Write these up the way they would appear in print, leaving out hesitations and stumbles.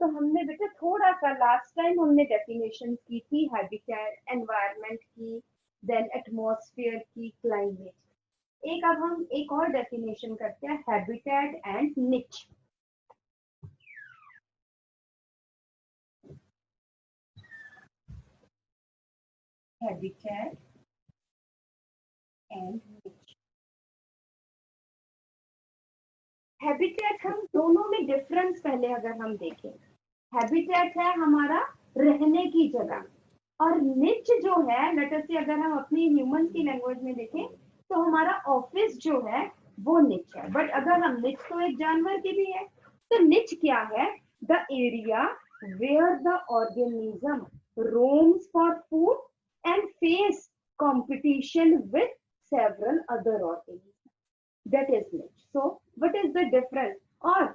तो हमने बेटा थोड़ा सा लास्ट टाइम हमने डेफिनेशन की थी हैबिटेट, एनवायरनमेंट की, देन एटमॉस्फेयर की, क्लाइमेट। एक अब हम एक और डेफिनेशन करते हैं, हैबिटेट एंड निच। हैबिटेट एंड निच। हैबिटेट हम दोनों में डिफरेंस पहले अगर हम देखें, हैबिटेट है हमारा रहने की जगह, और निच जो है, लेट अस से अगर हम अपनी ह्यूमन की लैंग्वेज में देखें तो हमारा ऑफिस जो है वो निच है। बट अगर हम निच तो एक जानवर की भी है, तो निच क्या है? The area where the organism roams for food and face competition with several other organism, that is niche. So what is the difference? और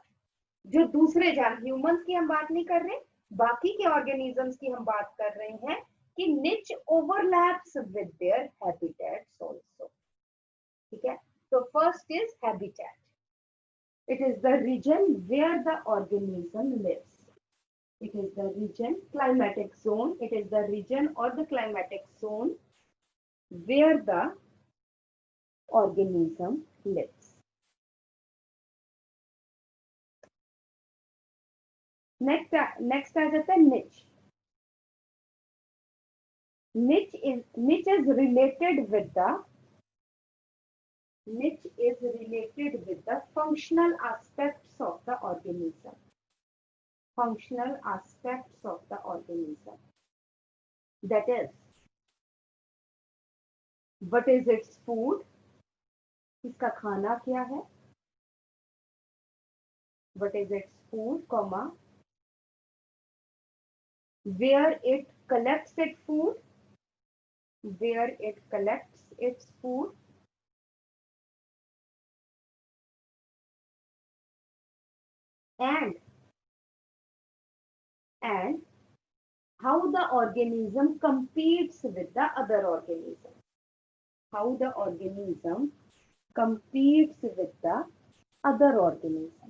जो दूसरे ह्यूमंस की हम बात नहीं कर रहे, बाकी के ऑर्गेनिजम्स की हम बात कर रहे हैं कि niche overlaps with their habitats also. ठीक है, तो first is habitat, it is the region where the organism lives, it is the region, climatic zone, it is the region और the climatic zone where the organism lives. Next आ जाता है निच। Niche is related with the functional aspects of the organism. Functional aspects of the organism. That is, what is its food? इसका खाना क्या है? What is its food, comma, where it collects its food, where it collects its food, and how the organism competes with the other organism. How the organism competes with the other organism.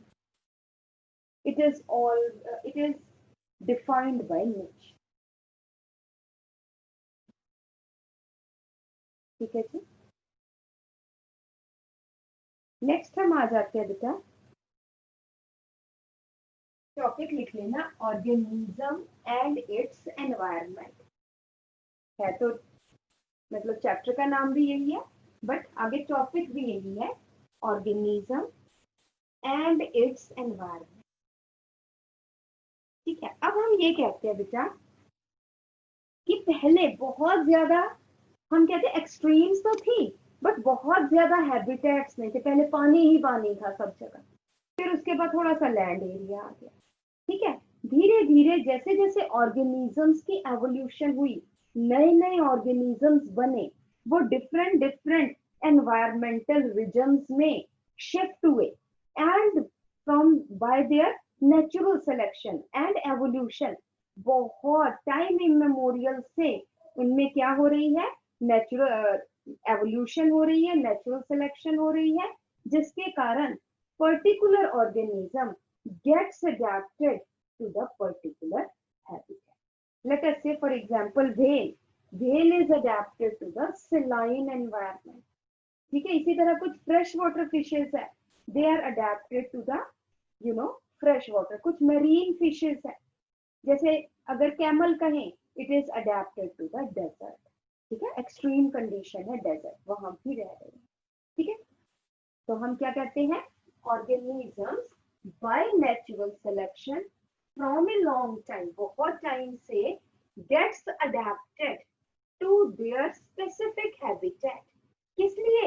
It is defined by niche. ठीक है जी। Next हम आ जाते हैं बेटा, topic लिख लेना, organism and it's environment. है तो मतलब चैप्टर का नाम भी यही है, बट आगे टॉपिक भी यही है, ऑर्गेनिज्म एंड इट्स एनवायरनमेंट। ठीक है, अब हम ये कहते हैं बेटा कि पहले बहुत ज्यादा हम कहते हैं एक्सट्रीम्स तो थी, बट बहुत ज्यादा हैबिटेट्स नहीं थे। पहले पानी ही पानी था सब जगह, फिर उसके बाद थोड़ा सा लैंड एरिया आ गया। ठीक है, धीरे धीरे जैसे जैसे ऑर्गेनिजम्स की एवोल्यूशन हुई, नए नए ऑर्गेनिजम्स बने, वो डिफरेंट डिफरेंट एनवायरमेंटल रीजन्स में शिफ्ट हुए, and from by there natural selection and evolution, बहुत टाइम इमेमोरियल से उनमें क्या हो रही है? नेचुरल एवोल्यूशन हो रही है, नेचुरल सिलेक्शन हो रही है, जिसके कारण particular organism gets adapted to the particular habitat. Let us say, for example, whale. Whale is adapted to the saline environment. ठीक है, इसी तरह कुछ फ्रेश वाटर फिशेस है, they are adapted to the fresh water. कुछ marine fishes है, जैसे अगर कैमल कहें, it is adapted to the desert. ठीक है, एक्सट्रीम कंडीशन है डेजर्ट, वहां भी रह रहे हैं। ठीक है, तो हम क्या कहते हैं? Organisms by natural selection from a long time, बहुत टाइम से gets adapted to their specific habitat. किस लिए?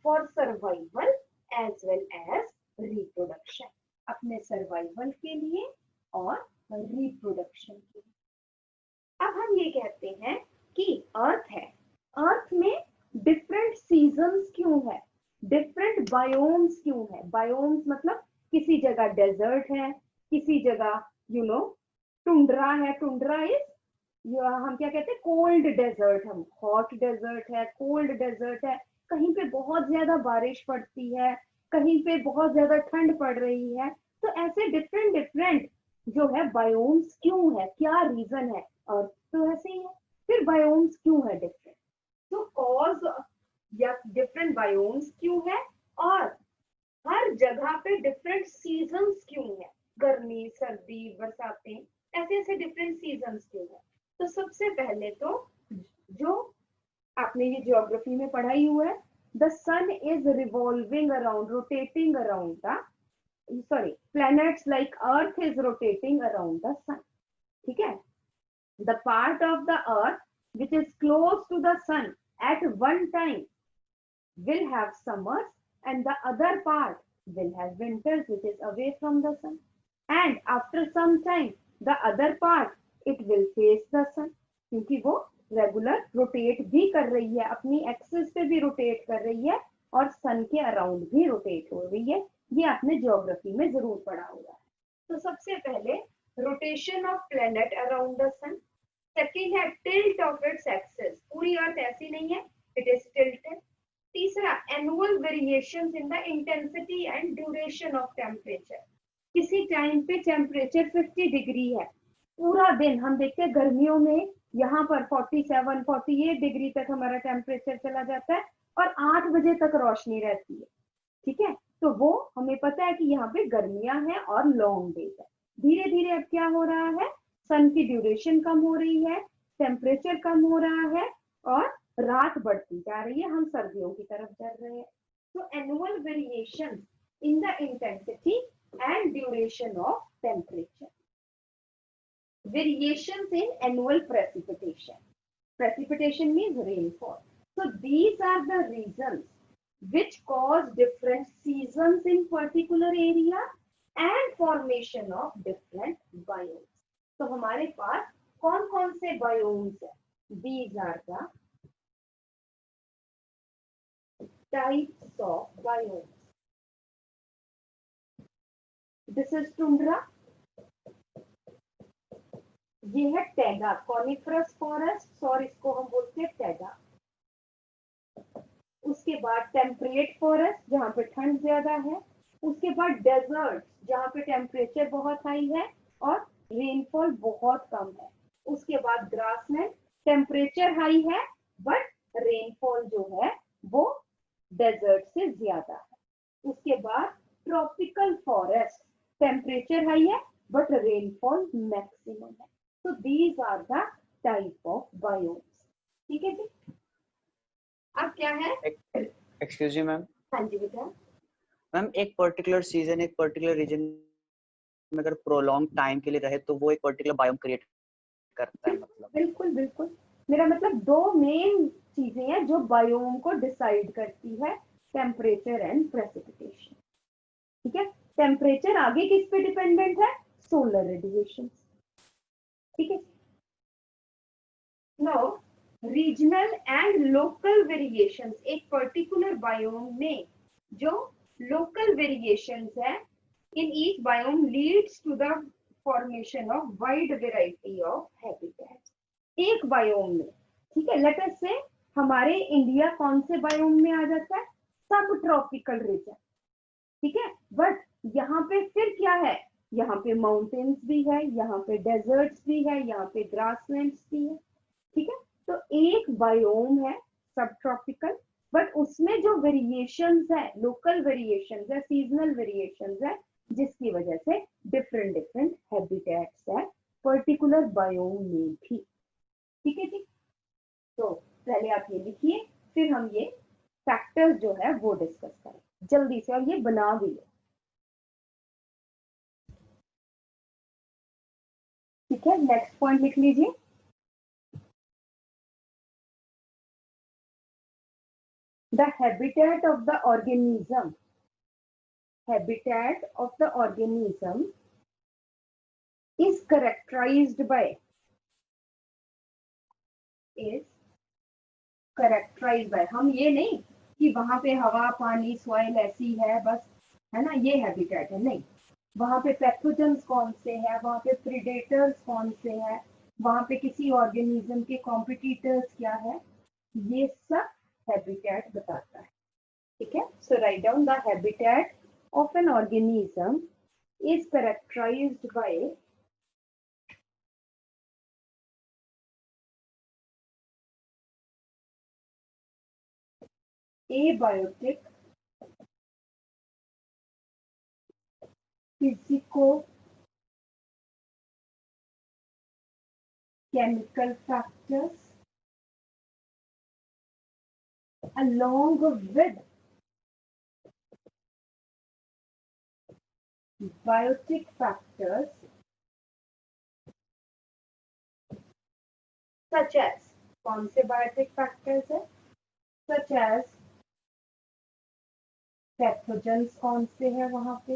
For survival as well as reproduction. अपने सर्वाइवल के लिए और रिप्रोडक्शन के लिए। अब हम ये कहते हैं कि अर्थ है, अर्थ में डिफरेंट सीजन्स क्यों है, डिफरेंट बायोम्स क्यों है? बायोम्स मतलब किसी जगह डेजर्ट है, किसी जगह टुंड्रा है। टुंड्रा इज हम क्या कहते हैं? Cold desert. हम हॉट डेजर्ट है, कोल्ड डेजर्ट है, कहीं पे बहुत ज्यादा बारिश पड़ती है, कहीं पे बहुत ज्यादा ठंड पड़ रही है। तो ऐसे डिफरेंट डिफरेंट जो है बायोम्स क्यों है, क्या रीजन है, अर्थ तो ऐसे ही है, फिर बायोम्स क्यों है डिफरेंट, तो कॉज या डिफरेंट बायोम्स क्यों है, और हर जगह पे डिफरेंट सीजन्स क्यों है, गर्मी सर्दी बरसातें, ऐसे ऐसे डिफरेंट सीजन्स क्यों है। तो सबसे पहले तो जो आपने ये ज्योग्राफी में पढ़ा ही हुआ है, the sun is revolving around, rotating around the, sorry, planets like earth is rotating around the sun, ठीक है। The part of the earth which is close to the sun at one time will have summers, and the other part will have winters which is away from the sun, and after some time the other part it will face the sun, क्योंकि वो regular rotate भी कर रही है, अपनी axis पे भी rotate कर रही है और सन के अराउंड भी रोटेट हो रही है, ये आपने ज्योग्राफी में जरूर पढ़ा हुआ है। तो सबसे पहले rotation of planet around the sun, second है टिल्ट ऑफ इट्स एक्सिस, पूरी अर्थ ऐसी नहीं है, इट इज टिल्टेड। तीसरा annual variations in the intensity and duration of temperature, किसी टाइम पे टेम्परेचर 50 डिग्री है, पूरा दिन हम देखते हैं गर्मियों में यहाँ पर 47 48 डिग्री तक हमारा टेम्परेचर चला जाता है और 8 बजे तक रोशनी रहती है, ठीक है। तो वो हमें पता है कि यहाँ पे गर्मियां हैं और लॉन्ग डेज है। धीरे धीरे अब क्या हो रहा है, सन की ड्यूरेशन कम हो रही है, टेम्परेचर कम हो रहा है और रात बढ़ती जा रही है, हम सर्दियों की तरफ चल रहे हैं। तो annual variation in the intensity and duration of temperature, variations in annual precipitation. Precipitation means rainfall. So these are the reasons which cause different seasons in particular area and formation of different biomes. तो हमारे पास कौन कौन से biomes है? These are the types of biomes. This is tundra. ये है taiga, coniferous forest, और इसको हम बोलते हैं टैगा। उसके बाद टेम्परेट फॉरेस्ट जहाँ पे ठंड ज्यादा है, उसके बाद डेजर्ट जहाँ पे टेम्परेचर बहुत हाई है और रेनफॉल बहुत कम है, उसके बाद ग्रासलैंड, टेम्परेचर हाई है बट रेनफॉल जो है वो डेजर्ट से ज्यादा है, उसके बाद ट्रॉपिकल फॉरेस्ट, टेम्परेचर हाई है बट रेनफॉल मैक्सिमम है। So these are the type of biomes, ठीक है जी। अब क्या है, एक्सक्यूज मी मैम। हाँ जी बेटा। मैम एक पर्टिकुलर सीजन एक पर्टिकुलर रीजन में अगर प्रोलॉन्ग टाइम के लिए रहे तो वो एक पर्टिकुलर बायोम क्रिएट करता है, मतलब? बिल्कुल बिल्कुल, मेरा मतलब दो मेन चीजें हैं जो बायोम को डिसाइड करती है, टेम्परेचर एंड प्रेसिपिटेशन, ठीक है। टेम्परेचर आगे किस पे डिपेंडेंट है, सोलर रेडिएशन, ठीक है। Now regional and local variations, एक पर्टिकुलर बायोम में जो लोकल वेरिएशंस है in each biome leads to the formation of wide variety of habitat. एक बायोम में, ठीक है, लेट अस से हमारे इंडिया कौन से बायोम में आ जाता है, सब ट्रॉपिकल रीजन, ठीक है। बट यहाँ पे फिर क्या है, यहाँ पे माउंटेन्स भी है, यहाँ पे डेजर्ट्स भी है, यहाँ पे ग्रासलैंड्स भी है, ठीक है। तो एक बायोम है सब ट्रॉपिकल, बट उसमें जो वेरिएशंस है, लोकल वेरिएशंस है, सीजनल वेरिएशंस है, जिसकी वजह से डिफरेंट डिफरेंट हैबिटेट्स है पर्टिकुलर बायोम में भी, ठीक है जी। तो पहले आप ये लिखिए, फिर हम ये फैक्टर्स जो है वो डिस्कस करें जल्दी से, और ये बना भी लो, ठीक है। नेक्स्ट पॉइंट लिख लीजिए, the habitat of the organism, habitat of the organism is characterized by, is characterized by, हम ये नहीं कि वहां पे हवा पानी सॉइल ऐसी है बस, है ना, ये हैबिटेट है, नहीं, वहां पे पैथोजेंस कौन से हैं, वहां पे प्रीडेटर्स कौन से हैं, वहां पे किसी ऑर्गेनिज्म के कॉम्पिटिटर्स क्या है, ये सब हैबिटेट बताता है, ठीक है। So write down, the habitat of an organism is characterized by abiotic physico chemical factors along with biotic factors such as, कौन से biotic factors है, such as पैथोजेंस कौन से हैं वहां पे,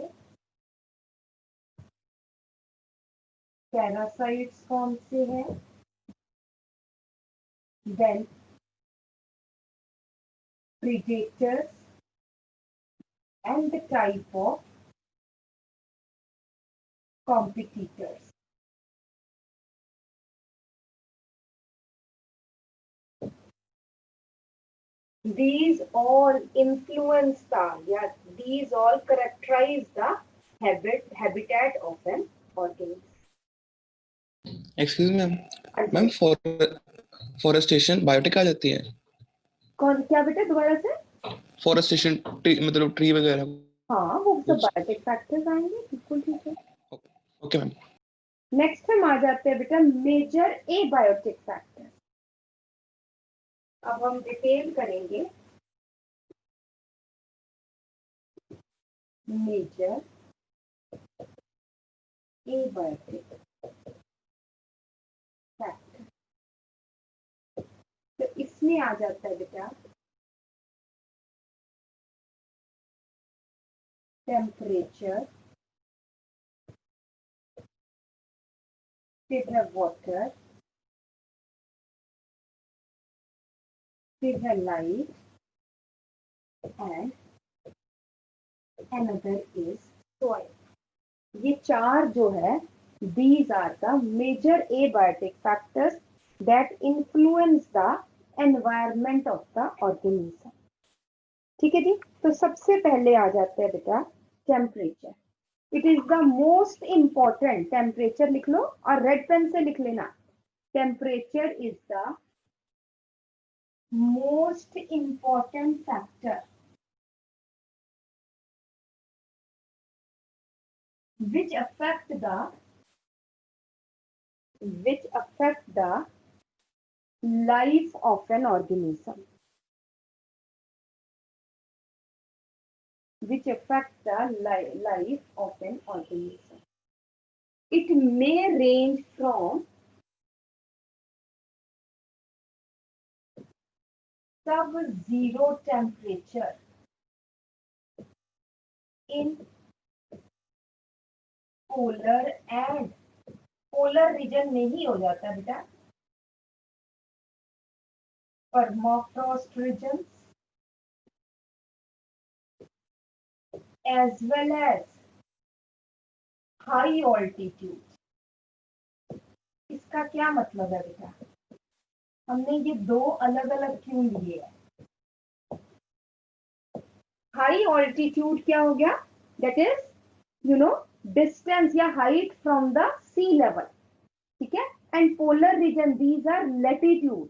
पैरासाइट्स कौन से हैं, then predators and the type of competitors. These all influence these all characterize the habitat of an organism. Excuse ma'am, ma'am forestation biotic आ जाती है? कौन क्या बेटा दोबारा से? फॉरेस्टेशन मतलब ट्री वगैरह? हाँ वो सब बायोटिक फैक्टर्स आएंगे, बिल्कुल ठीक है। Okay ma'am. नेक्स्ट हम आ जाते हैं बेटा मेजर एबायोटिक फैक्टर। अब हम डिटेल करेंगे मेजर एबायोटिक फैक्टर। तो इसमें आ जाता है बेटा टेम्परेचर, फिर है वाटर, फिर है light and another is soil. ये चार जो है these are the major abiotic factors that influence the environment of the organism. ठीक है जी। तो सबसे पहले आ जाते हैं बेटा temperature. It is the most important, temperature लिख लो और रेड पेन से लिख लेना, temperature is the most important factor which affect the life of an organism, which affect the life of an organism. It may range from sub-zero temperature in polar and polar region में ही हो जाता है बेटा, permafrost region as well as high altitude. इसका क्या मतलब है बेटा, हमने ये दो अलग अलग क्यों लिए है? हाई ऑल्टीट्यूड क्या हो गया, that is you know distance या height from the sea level, ठीक है। And polar region these are latitude,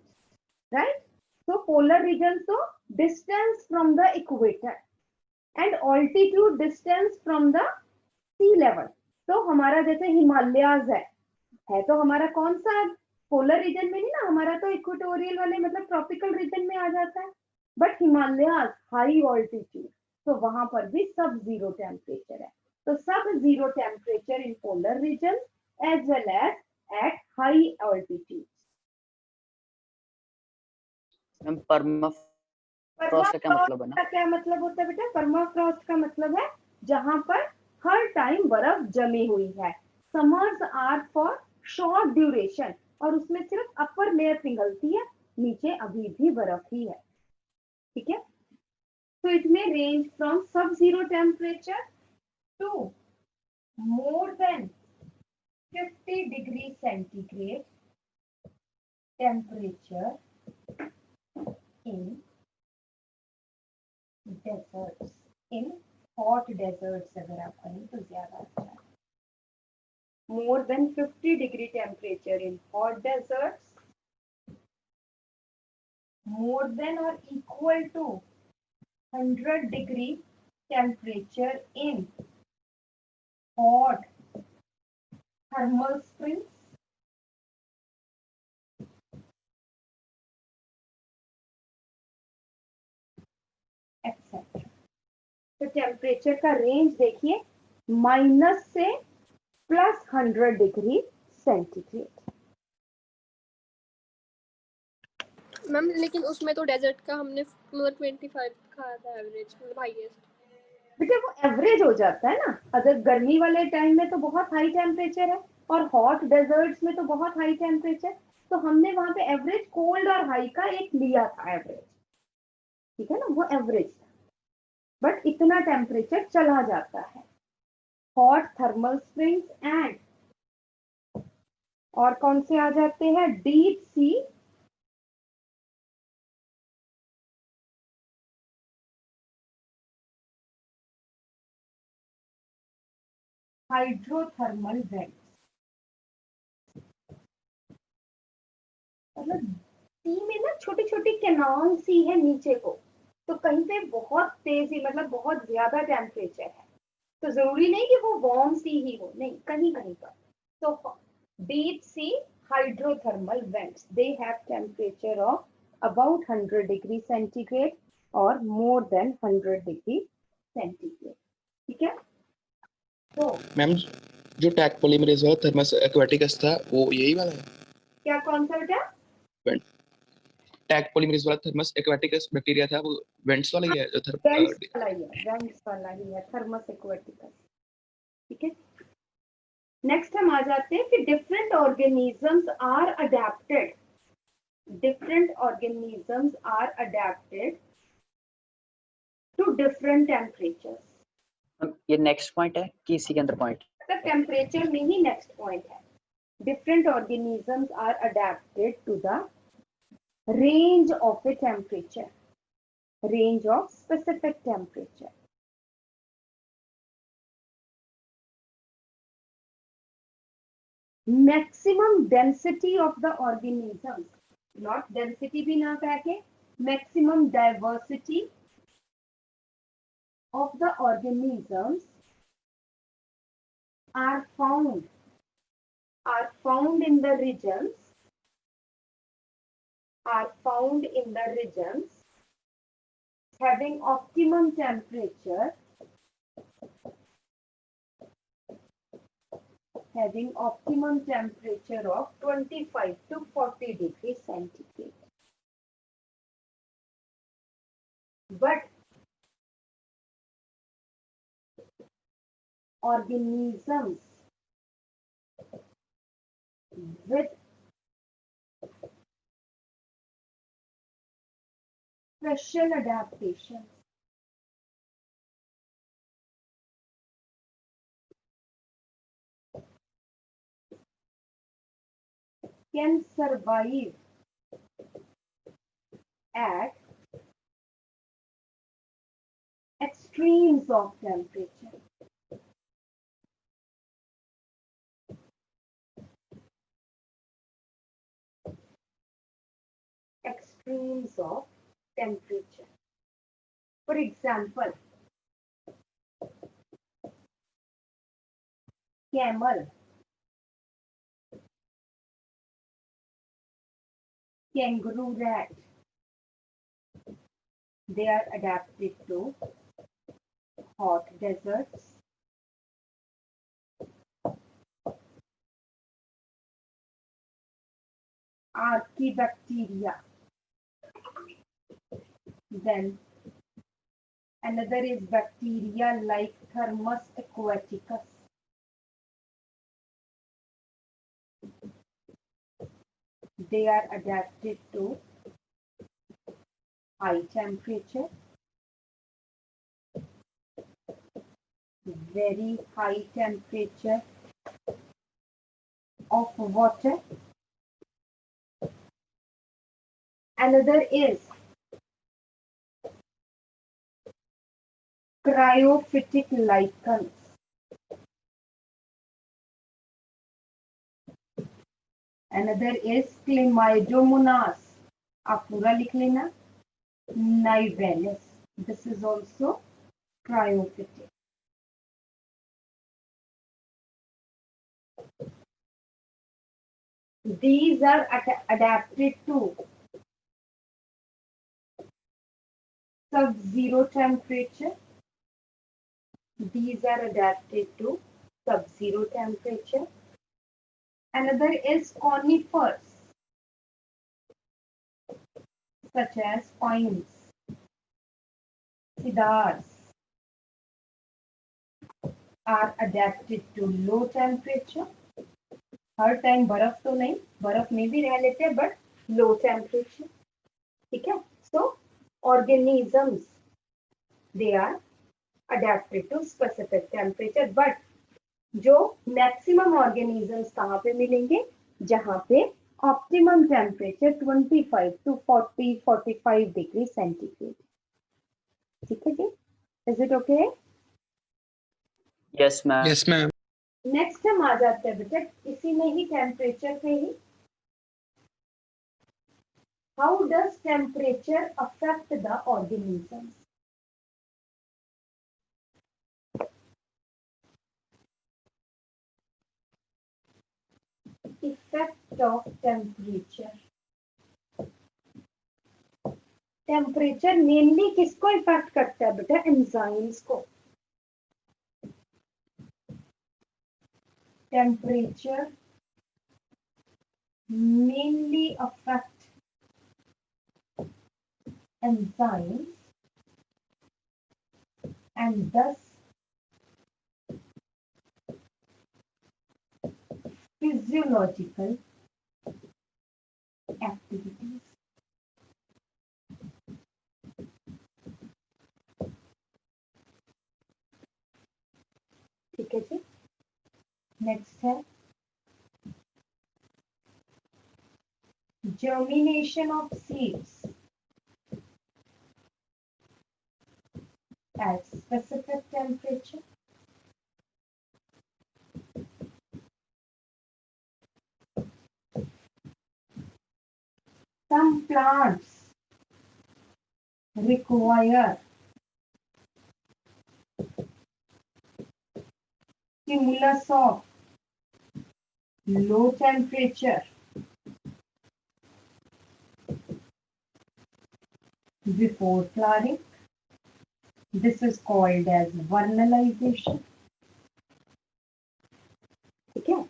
right. So polar region तो distance from the equator and altitude distance from the sea level. तो हमारा जैसे हिमालयाज है तो हमारा कौन सा पोलर रीजन में नहीं ना, हमारा तो इक्वेटोरियल वाले मतलब ट्रॉपिकल रीजन में आ जाता है, बट हिमालयाज हाई ऑल्टीट्यूड, तो वहां पर भी सब जीरो टेम्परेचर है। तो sub zero temperature in polar region as well as at high altitude. Permafrost का क्या मतलब है ना? क्या मतलब होता है बेटा, परमाफ्रॉस्ट का मतलब है जहां पर हर टाइम बर्फ जमी हुई है। Summers are for short duration और उसमें सिर्फ अपर लेयर पिघलती है, नीचे अभी भी बर्फ ही है, ठीक है। तो इट में रेंज फ्रॉम सब zero temperature to more than 50 degree centigrade temperature in deserts, in hot deserts अगर आप कहें तो ज्यादा अच्छा है। More than 50 degree temperature in hot deserts, more than or equal to 100 degree temperature in hot thermal springs, etc. तो temperature का range देखिए माइनस से प्लस 100 डिग्री सेंटीग्रेड। मैम लेकिन उसमें तो डेजर्ट का हमने मतलब 25 खाया था एवरेज, मतलब हाईएस्ट। बेटा वो एवरेज हो जाता है ना, अगर गर्मी वाले टाइम में तो बहुत हाई टेम्परेचर है और हॉट डेजर्ट्स में तो बहुत हाई टेम्परेचर, तो हमने वहां पे एवरेज कोल्ड और हाई का एक लिया था एवरेज, ठीक है ना, वो एवरेज था। बट इतना टेम्परेचर चला जाता है। हॉट थर्मल स्प्रिंग्स एंड और कौन से आ जाते हैं, डीप सी हाइड्रोथर्मल वेंट्स। मतलब सी में ना छोटी छोटी कैनाल सी है नीचे को, तो कहीं पे बहुत तेजी मतलब बहुत ज्यादा टेम्परेचर है, तो जरूरी नहीं कि वो वार्म सी ही हो, नहीं, कहीं कहीं पर। तो deep sea hydrothermal vents, they have temperature of about 100 degree centigrade और मोर देन 100 डिग्री सेंटीग्रेड, ठीक है। तो मैम जो टैग पॉलीमरेज वाला थर्मस एक्वाटिकस था वो यही वाला है? क्या कौन सा बेटा? टैग पॉलीमरेज वाला थर्मस एक्वाटिकस बैक्टीरिया था वो वेंट्स वाला ही है जो वेंट्स वाला ही है, वेंट्स वाला ही है थर्मस एक्वाटिकस, ठीक है। नेक्स्ट हम आ जाते हैं कि different organisms are adapted, different organisms are adapted to different temperatures. ये नेक्स्ट पॉइंट है कि इसी के अंदर पॉइंट? तो टेम्परेचर में ही नेक्स्ट पॉइंट है। Different organisms are adapted to the range of a temperature, range of specific temperature. Maximum density of the organisms, not density भी ना कह के, maximum diversity of the organisms are found in the regions having optimum temperature of 25 to 40 degrees centigrade. But organisms with special adaptations can survive at extremes of temperature. Extremes of temperature. For example, camel, kangaroo rat, they are adapted to hot deserts. Archaebacteria. Then another is bacteria like Thermus aquaticus. They are adapted to high temperature, very high temperature of water. Another is cryophytic lichens. Another is Chlamydomonas. आप पूरा लिख लेना, Nivalis. This is also cryophytic. These are adapted to sub-zero temperature. These are adapted to sub-zero temperature. Another is conifers, such as pines, cedars, are adapted to low temperature. Her time बर्फ तो नहीं, बर्फ में भी रह लेते हैं but low temperature. ठीक है. So organisms they are adapted to specific temperature. But जो मैक्सिमम ऑर्गेनिजम्स कहाँ पे मिलेंगे, जहाँ पे optimum temperature 25 to 45 degree centigrade. ठीक है जी. Is it okay? Yes ma'am. Yes ma'am. Next हम आ जाते हैं बेटा इसी में ही, टेम्परेचर पे ही. How does temperature affect the organisms? Effect of temperature. Temperature mainly किसको इफेक्ट करता है बेटा? एंजाइम्स को. Temperature mainly affect enzymes and thus physiological activities. ठीक है जी. नेक्स्ट है germination of seeds at specific temperature. Some plants require stimulus of low temperature before flowering. This is called as vernalization. ठीक है.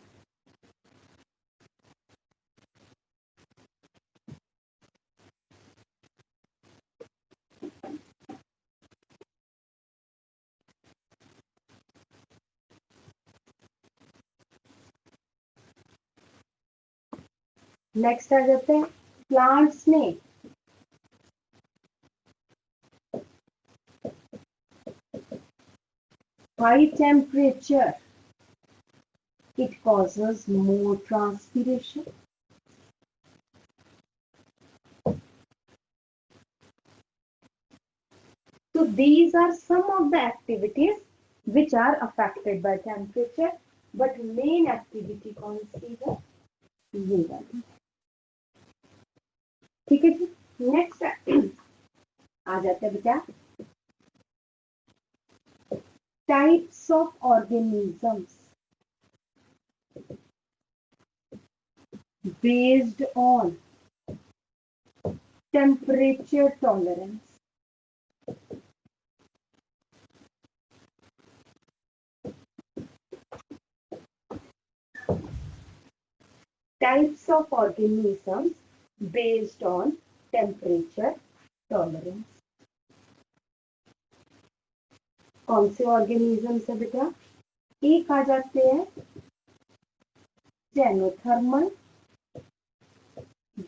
Next आ जाते हैं plants में high temperature, it causes more transpiration. So these are some of the activities which are affected by temperature, but main activity कौन सी है? ये वाली. ठीक है जी. नेक्स्ट आ जाते हैं बेटा types of organisms based on temperature tolerance. Types of organisms based on temperature tolerance. कौन से ऑर्गेनिजम्स है बेटा? एक आ जाते हैं स्टेनोथर्मल,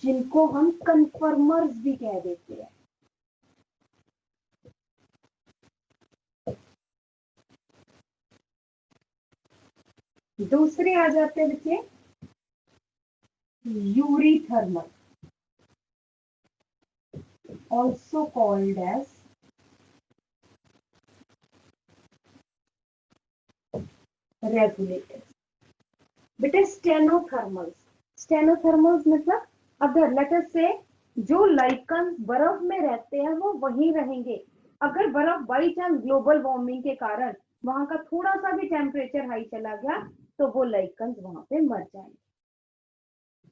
जिनको हम कन्फर्मर्स भी कह देते हैं. दूसरे आ जाते हैं बच्चे eurythermal, also called as regulators. बेटा स्टेनोथर्मल्स, स्टेनोथर्मल्स मतलब अगर लेट अस से जो लाइकन बर्फ में रहते हैं वो वहीं रहेंगे, अगर बर्फ बाई चांस ग्लोबल वार्मिंग के कारण वहां का थोड़ा सा भी टेम्परेचर हाई चला गया तो वो लाइकन्स वहां पे मर जाएंगे।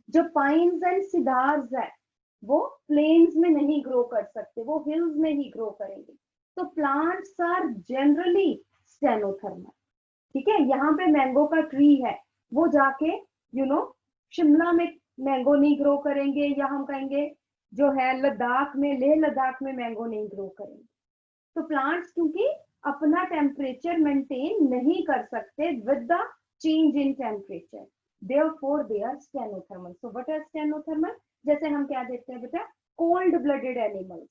जो पाइन्स एंड सिदार्स है वो प्लेन्स में नहीं ग्रो कर सकते, वो हिल्स में ही ग्रो करेंगे। तो प्लांट्स आर जनरली स्टेनोथर्मल। ठीक है, यहाँ पे मैंगो का ट्री है, वो जाके शिमला में मैंगो नहीं ग्रो करेंगे, या हम कहेंगे जो है लद्दाख में, लेह लद्दाख में मैंगो नहीं ग्रो करेंगे। तो प्लांट्स क्योंकि अपना टेम्परेचर मेंटेन नहीं कर सकते with the change in temperature, therefore they are stenothermal. So what are stenothermal? जैसे हम क्या देखते हैं बेटा, कोल्ड ब्लडेड एनिमल्स,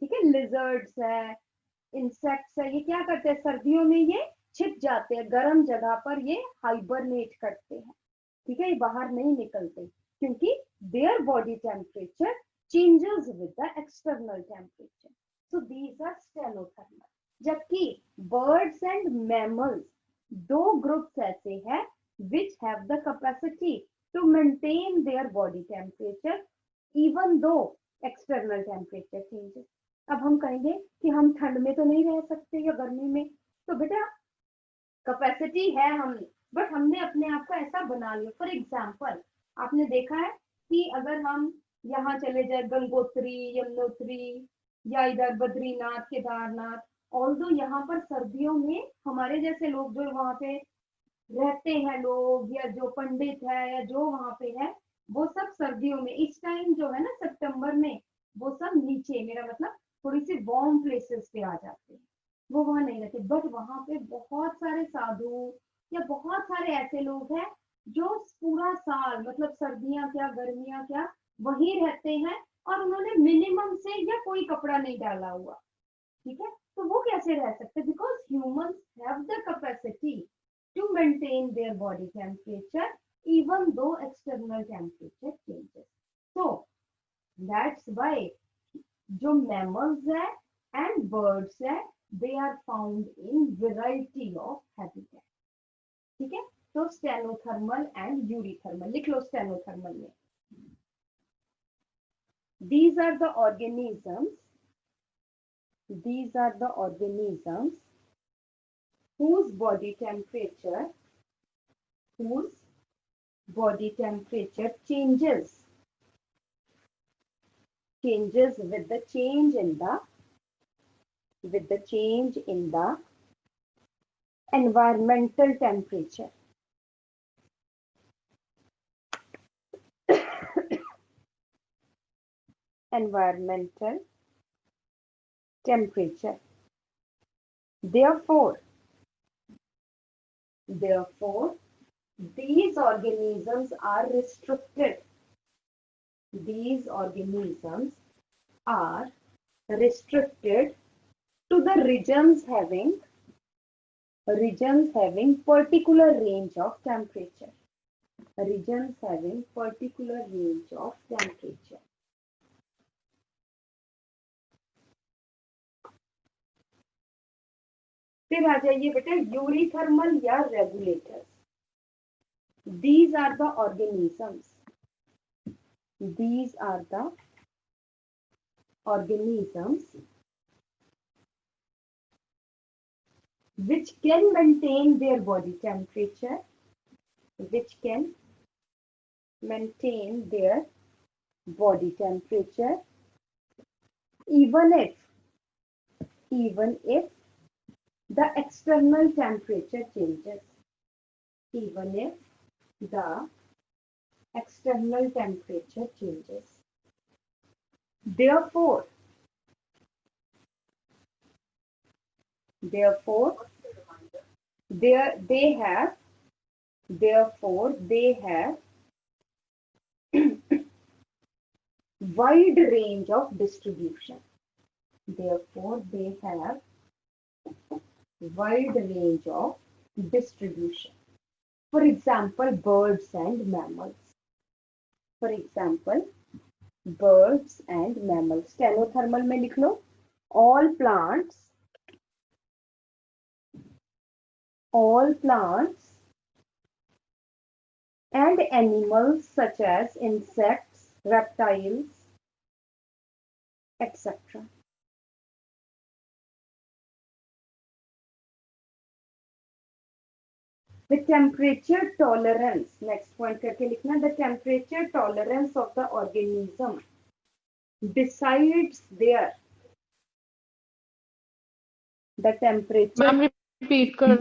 ठीक है, लिजर्ड्स है, इंसेक्ट्स है, ये क्या करते हैं सर्दियों में, ये छिप जाते हैं गर्म जगह पर, ये हाइबरनेट करते हैं। ठीक है, ये बाहर नहीं निकलते क्योंकि their body temperature changes with the external temperature. So these are stenothermal. जबकि बर्ड्स एंड मैमल्स, दो ग्रुप्स ऐसे हैं which have the capacity to maintain their body temperature even though external temperature changes. अब हम कहेंगे कि हम ठंड में तो नहीं रह सकते या गर्मी में, तो बेटा कैपेसिटी है हमने, बट हमने अपने आप को ऐसा बना लिया। फॉर एग्जाम्पल आपने देखा है कि अगर हम यहाँ चले जाए गंगोत्री, यमुनोत्री या इधर बद्रीनाथ, केदारनाथ, ऑल्दो यहाँ पर सर्दियों में हमारे जैसे लोग जो वहां पे रहते हैं लोग, या जो पंडित है या जो वहां पे है, वो सब सर्दियों में इस टाइम जो है ना सितंबर में, वो सब नीचे, मेरा मतलब थोड़ी सी वार्म प्लेसेस पे आ जाते हैं, वो वहां नहीं रहते। बट वहां पे बहुत सारे साधु या बहुत सारे ऐसे लोग हैं जो पूरा साल, मतलब सर्दियां क्या गर्मियां क्या, वहीं रहते हैं और उन्होंने मिनिमम से या कोई कपड़ा नहीं डाला हुआ। ठीक है, तो वो कैसे रह सकते? Because humans have the capacity to maintain their body temperature even though external temperature changes. So that's why जो mammals है and birds है, they are found in variety of habitat. ठीक है, तो स्टेनोथर्मल एंड यूरीथर्मल लिख लो stenothermal में। These are the organisms whose body temperature changes with the change in the environmental temperature. Environmental temperature. Therefore, these organisms are restricted. These organisms are restricted to the regions having particular range of temperature. Regions having particular range of temperature. फिर आ जाइए बेटा eurythermal या regulators. These are the organisms which can maintain their body temperature, even if the external temperature changes. Even if the external temperature changes. Therefore they have wide range of distribution. Therefore they have wide range of distribution. For example, birds and mammals. Stenothermal में लिख लो all plants and animals such as insects, reptiles, etc. The temperature tolerance, next point करके लिखना, the temperature tolerance of the organism decides their, the temperature, ma'am repeat कर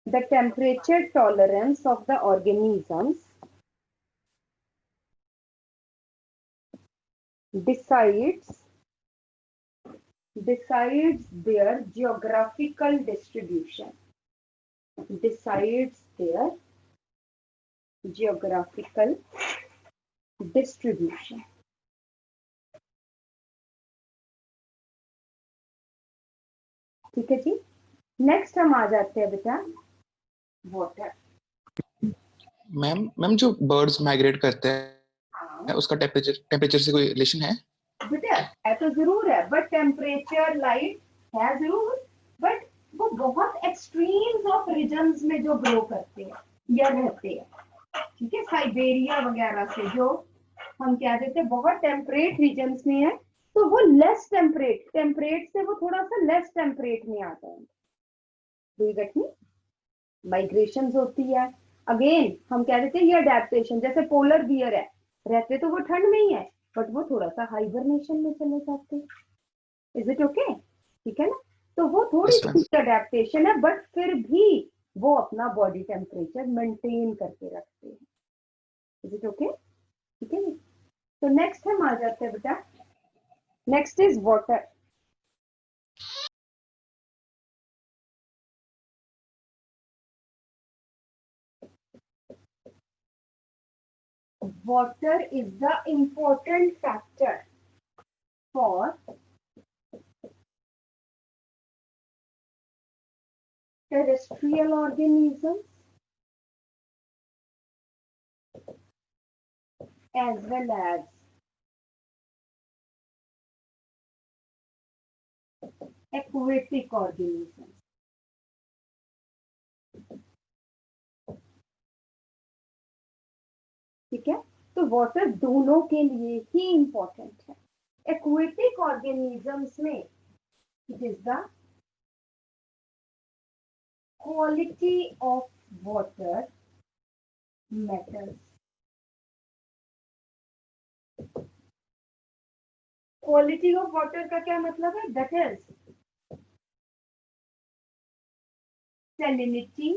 the temperature tolerance of the organisms decides their geographical distribution, decides their geographical distribution. ठीक है जी। Next हम आ जाते हैं बेटा वाटर। मैम जो बर्ड्स माइग्रेट करते हैं उसका टेम्परेचर से कोई रिलेशन है? बेटा है तो जरूर है, बट टेम्परेचर लाइट है जरूर, बट वो बहुत एक्सट्रीम्स ऑफ रीजन्स में जो ग्रो करते हैं या रहते हैं, ठीक है, साइबेरिया वगैरह से जो हम क्या देते हैं बहुत टेम्परेट रीजन्स में है, तो वो लेस टेम्परेट से वो थोड़ा सा लेस टेम्परेट में आता है। माइग्रेशन होती है, अगेन हम कह देते हैं ये अडेप्टेशन, जैसे पोलर बियर है, रहते तो वो ठंड में ही है, बट वो थोड़ा सा हाइबरनेशन में चले जाते हैं। Is it okay? ठीक है ना, तो वो थोड़ी Yes, ma'am. सी अडेप्टेशन है, बट फिर भी वो अपना बॉडी टेम्परेचर मेंटेन करके रखते हैं। Is it okay? ठीक है, तो नेक्स्ट हम आ जाते हैं बेटा, next is water. Water is the important factor for terrestrial organisms as well as aquatic organisms. ठीक है, तो वाटर दोनों के लिए ही इंपॉर्टेंट है। एक्वेटिक ऑर्गेनिजम्स में it is the quality of water matters. Quality of water का क्या मतलब है? That is salinity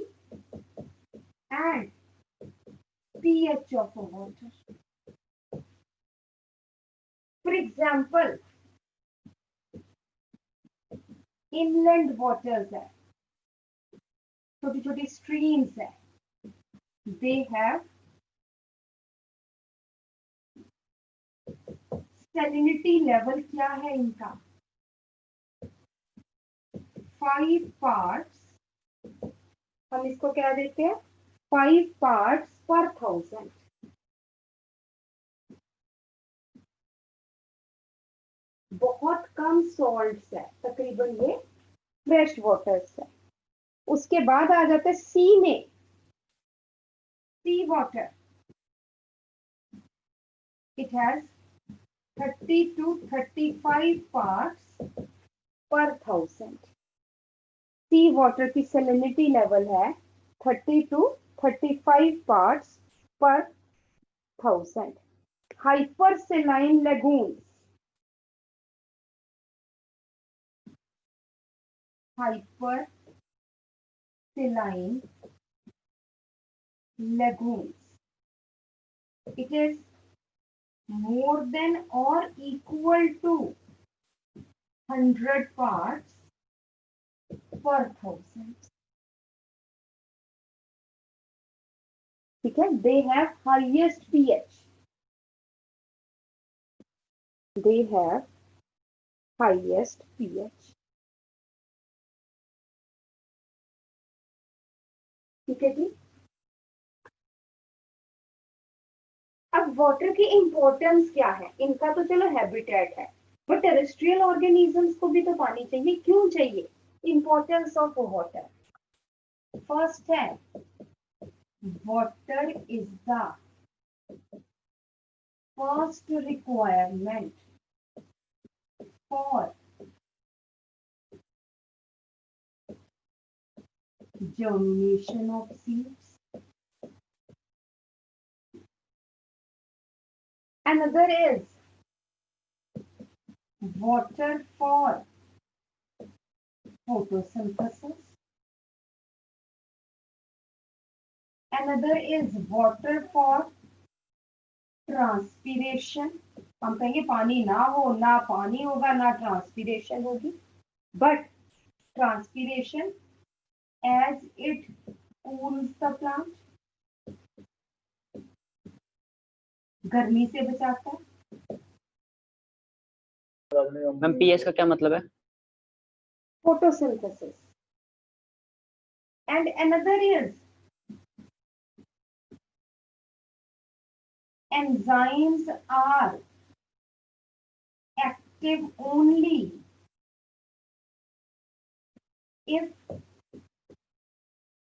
and pH of a water. For example, inland waters है, छोटी छोटी streams है, they have salinity level क्या है इनका? 5 parts, हम इसको क्या देते हैं? 5 parts per 1000। बहुत कम सॉल्ट्स है, तकरीबन ये फ्रेश वाटर्स है। उसके बाद आ जाता है सी में, sea water, it has 30 to 35 parts per 1000। Sea water की सैलिनिटी लेवल है 30 to 35 parts per 1000। Hyper saline lagoons, hyper saline lagoons, it is more than or equal to 100 parts per 1000। ठीक है, they have highest pH, they have highest pH। ठीक है जी। अब water की importance क्या है? इनका तो चलो हैबिटेट है, बट टेरेस्ट्रियल ऑर्गेनिजम्स को भी तो पानी चाहिए। क्यों चाहिए? इंपॉर्टेंस ऑफ वाटर, फर्स्ट है water is the first requirement for germination of seeds, Another is water for photosynthesis. Another is water for transpiration. हम कहेंगे पानी ना हो, ना पानी होगा, ना ट्रांसपीरेशन होगी. But transpiration, as it cools the plant, गर्मी से बचाता है. मैम पीएस का क्या मतलब है? Photosynthesis. And another is enzymes are active only if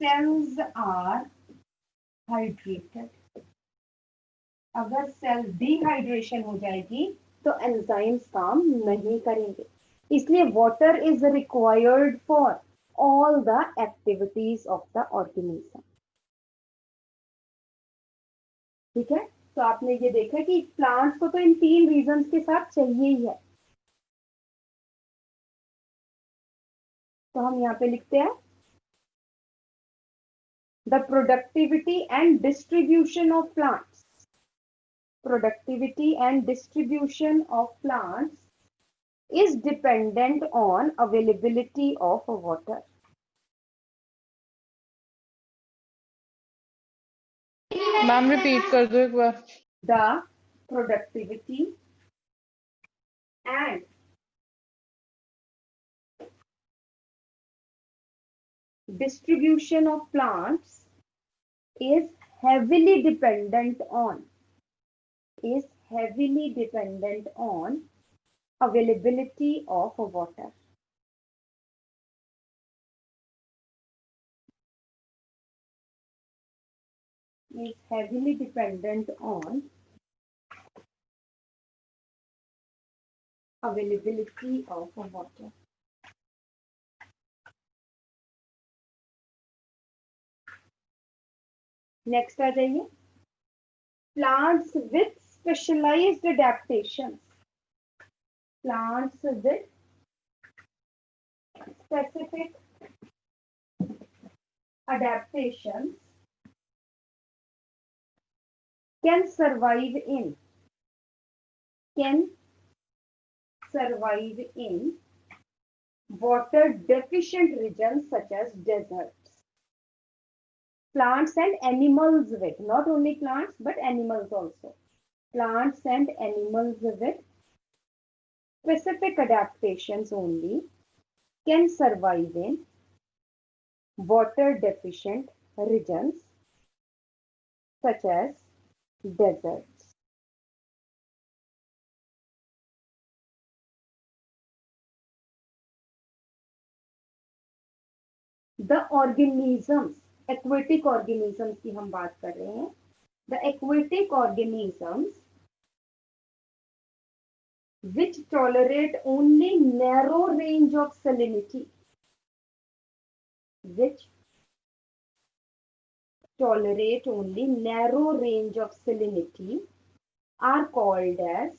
cells are hydrated. अगर सेल डिहाइड्रेशन हो जाएगी तो एंजाइम्स काम नहीं करेंगे. इसलिए water is required for all the activities of the organism. ठीक है, तो आपने ये देखा कि प्लांट्स को तो इन 3 रीजंस के साथ चाहिए ही है. तो हम यहाँ पे लिखते हैं the productivity and distribution of plants. Productivity and distribution of plants is dependent on availability of water. Ma'am repeat कर दो एक बार. The productivity and distribution of plants is heavily dependent on availability of water. Is heavily dependent on availability of water. Next आ जाइए. Plants with specialized adaptations. Plants with specific adaptations can survive in water deficient regions such as deserts. Plants and animals with, not only plants but animals also. Plants and animals with specific adaptations only can survive in water deficient regions such as deserts. The organisms, aquatic organisms की हम बात कर रहे हैं. The aquatic organisms which tolerate only narrow range of salinity, which tolerate only narrow range of salinity are called as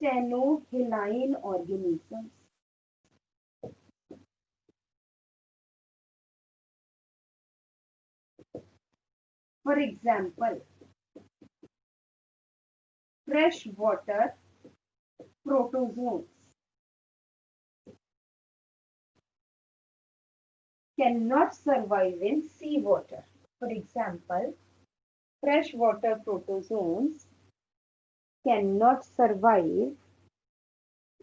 ctenohaline organisms. For example, freshwater protozoans cannot survive in seawater. For example, freshwater protozoans cannot survive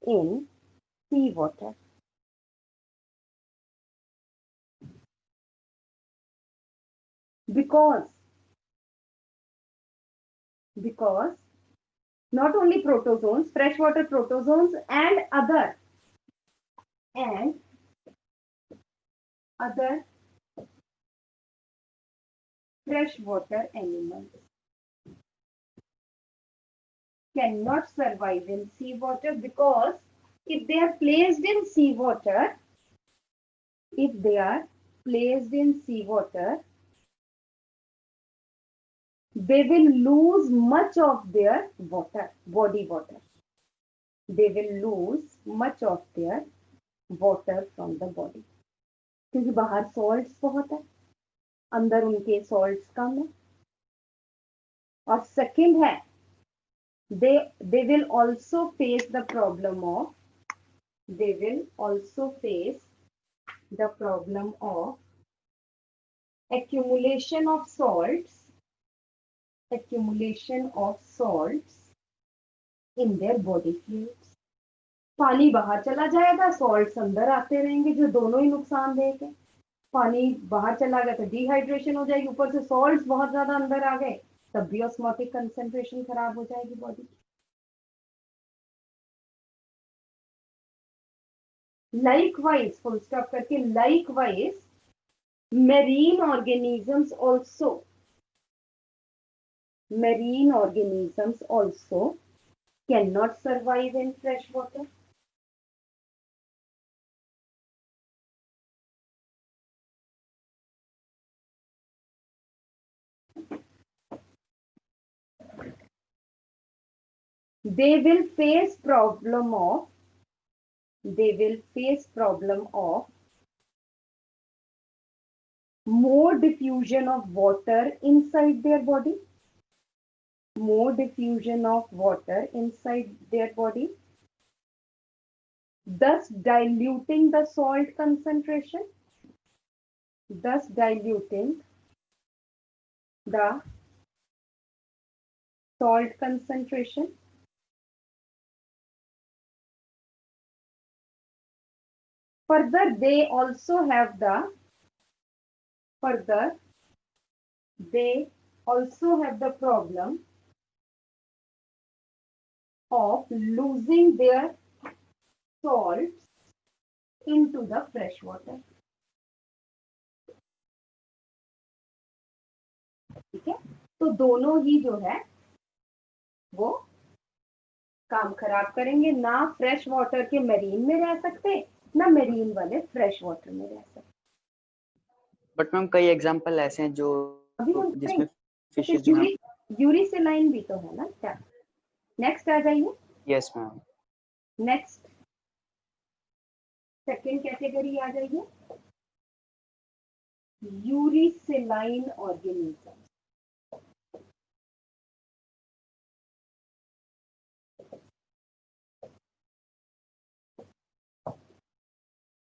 in seawater. Because not only protozoans, freshwater protozoans and other freshwater animals cannot survive in seawater, because if they are placed in seawater, they will lose much of their water, body water. They will lose much of their water from the body. क्योंकि बाहर salts बहुत है, अंदर उनके salts कम है. और second है, they will also face the problem of accumulation of salts in their body fluids. पानी बाहर चला जाएगा, सॉल्ट्स अंदर आते रहेंगे, जो दोनों ही नुकसानदेह है. पानी बाहर चला गया तो डिहाइड्रेशन हो जाएगी, ऊपर से सॉल्ट्स बहुत ज्यादा अंदर आ गए, तब भी ऑस्मोटिक कंसंट्रेशन खराब हो जाएगी बॉडी की. Likewise, full stop करके, likewise, marine organisms also cannot survive in fresh water. They will face problem of more diffusion of water inside their body, thus diluting the salt concentration, Further, they also have the problem of losing their salts into the fresh water. ठीक है, तो दोनों ही जो है वो काम खराब करेंगे. ना फ्रेश वाटर के मरीन में रह सकते, ना मरीन वाले फ्रेश वाटर में रह सकते. बट मैम कई एग्जांपल ऐसे हैं जो जिसमें फिशेस जो हैं. यूरिसिलाइन भी तो है ना. क्या नेक्स्ट आ जाइए. Yes ma'am. Next second category आ जाइए, euryhaline organism.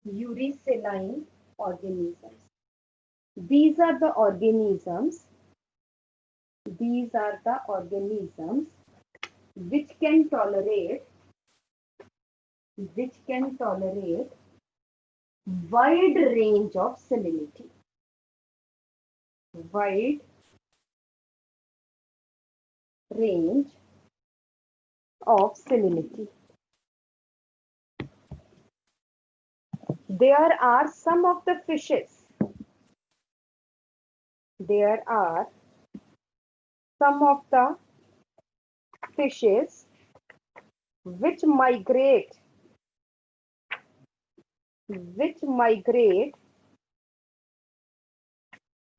Urisaline organisms. These are the organisms which can tolerate wide range of salinity. There are some of the fishes which migrate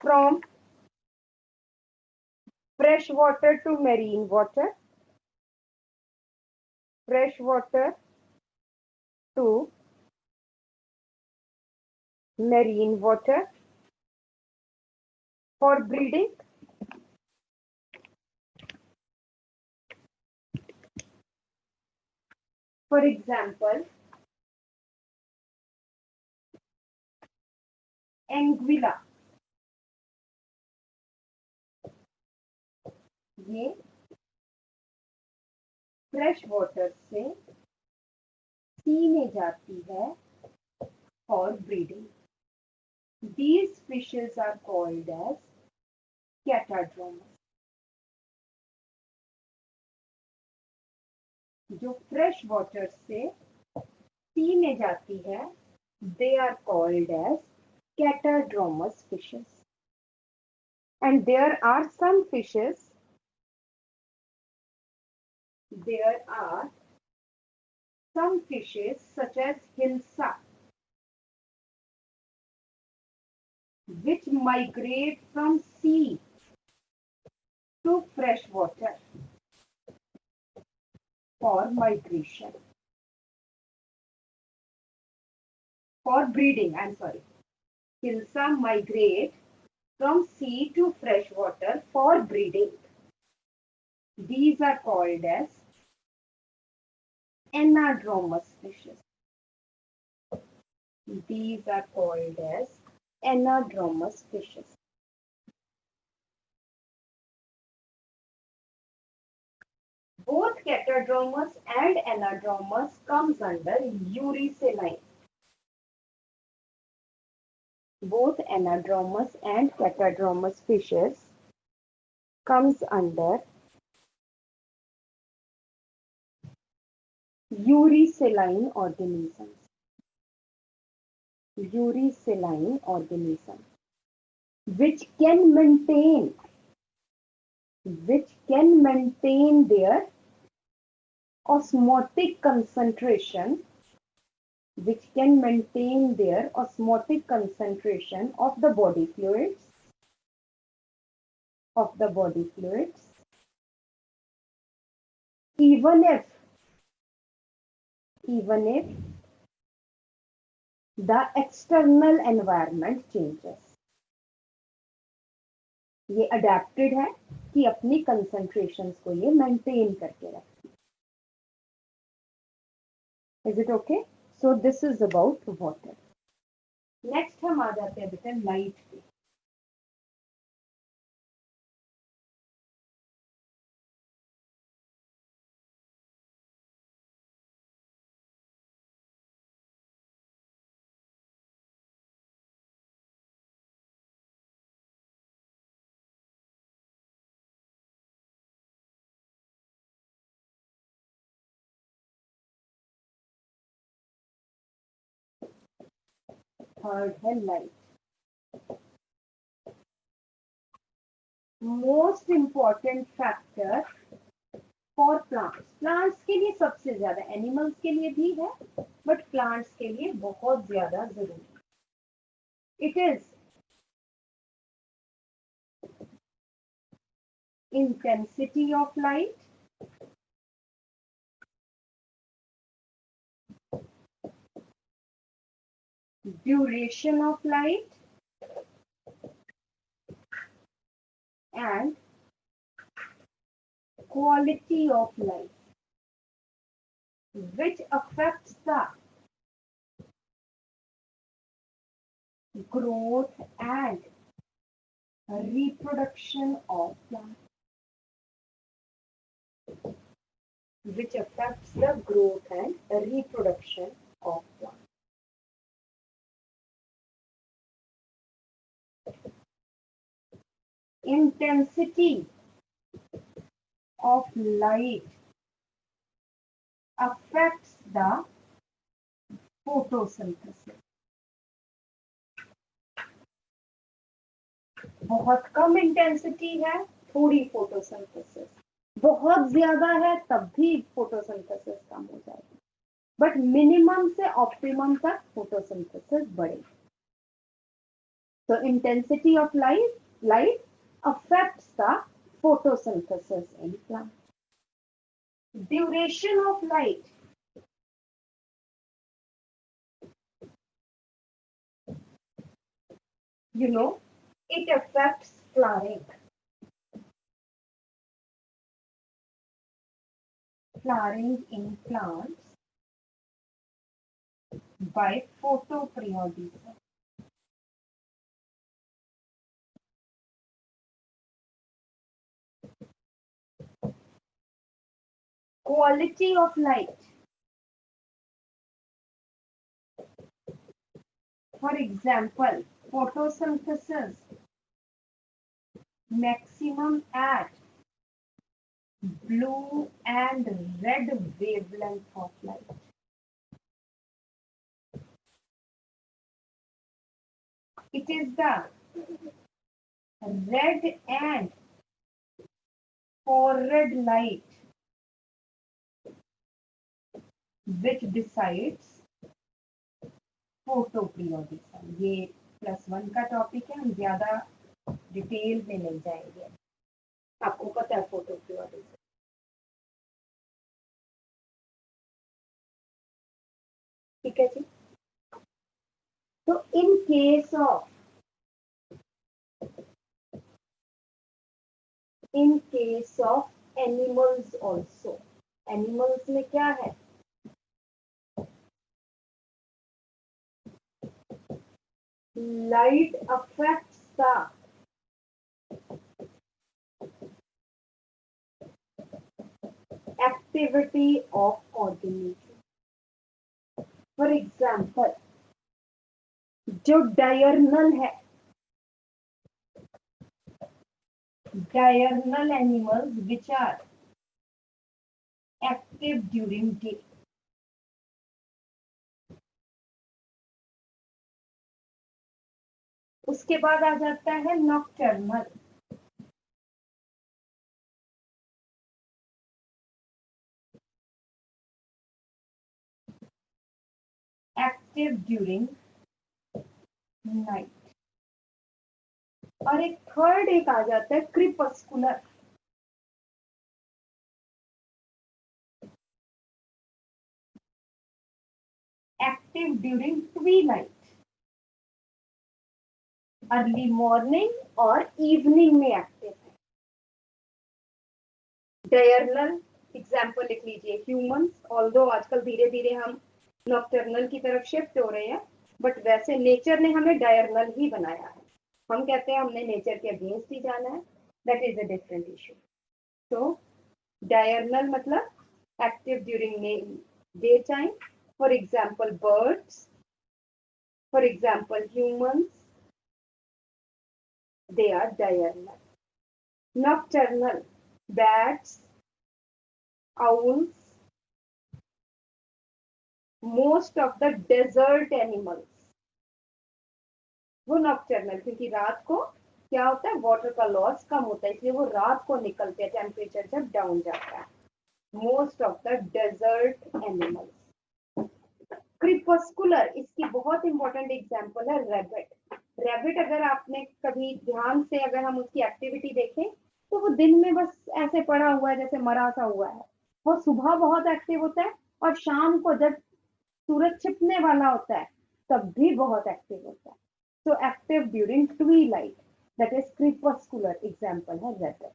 from fresh water to marine water, for breeding. For example, anguilla. ये fresh water से सी में जाती है for breeding. These fishes are called as catadromous. जो fresh water से सी में जाती है, they are called as catadromous fishes. And there are some fishes such as hilsa which migrate from sea to fresh water for migration. For breeding, I'm sorry. Hilsa migrate from sea to fresh water for breeding. These are called as anadromous fishes. These are called as anadromous fishes. Both catadromous and anadromous comes under eurysaline. Both anadromous and catadromous fishes comes under eurysaline organisms. Eurysaline organisms which can maintain their osmotic concentration of the body fluids even if the external environment changes. ये adapted है कि अपनी concentrations को ये maintain करके रखे. Is it okay? So this is about water. Next हम आ जाते हैं बेटा light पे. Third है light. Most important factor for plants. Plants के लिए सबसे ज्यादा, animals के लिए भी है, but plants के लिए बहुत ज्यादा जरूरी. It is intensity of light, duration of light, and quality of light, which affects the growth and reproduction of plants. Which affects the growth and reproduction of plants. Intensity of light affects the photosynthesis. बहुत कम intensity है, थोड़ी photosynthesis. बहुत ज्यादा है, तब भी photosynthesis कम हो जाएगी. बट मिनिमम से ऑप्टिमम तक फोटोसिंथेसिस बढ़ेगी. So intensity of light affects the photosynthesis in plant. Duration of light. You know, it affects flowering. Flowering in plants by photoperiodism. Quality of light. For example, photosynthesis maximum at blue and red wavelength of light. It is the red and infrared light which decides photoperiodism. ये +1 का topic है, हम ज्यादा detail में नहीं जाएंगे. आपको पता है फोटो की वजह से। ठीक है जी। तो in case of animals also, animals में क्या है, light affects the activity of organism. For example, जो diurnal है, diurnal animals which are active during day, उसके बाद आ जाता है नॉकटर्नल, एक्टिव ड्यूरिंग नाइट, और एक थर्ड एक आ जाता है क्रिपस्कुलर, एक्टिव ड्यूरिंग ट्वीलाइट, अर्ली मॉर्निंग और इवनिंग में एक्टिव है। डायर्नल एग्जाम्पल लिख लीजिए ह्यूमंस, ऑल्दो आजकल धीरे धीरे हम नॉक्टर्नल की तरफ शिफ्ट हो रहे हैं, बट वैसे नेचर ने हमें डायर्नल ही बनाया है। हम कहते हैं हमने नेचर के अगेंस्ट ही जाना है, that is a different issue. तो डायर्नल मतलब active during day time, for example birds, for example humans, they are diurnal. Nocturnal, bats, owls, most of the desert animals, वो नॉक्टर्नल, क्योंकि रात को क्या होता है, वाटर का लॉस कम होता है, इसलिए वो रात को निकलते हैं टेम्परेचर जब डाउन जाता है। Most of the desert animals. Crepuscular, इसकी बहुत इंपॉर्टेंट एग्जांपल है रैबिट। रैबिट अगर आपने कभी ध्यान से अगर हम उसकी एक्टिविटी देखें तो वो दिन में बस ऐसे पड़ा हुआ है जैसे मरा सा हुआ है, वो सुबह बहुत एक्टिव होता है और शाम को जब सूरज छिपने वाला होता है तब भी बहुत एक्टिव होता है। So active during twilight, that is crepuscular example है रैबिट।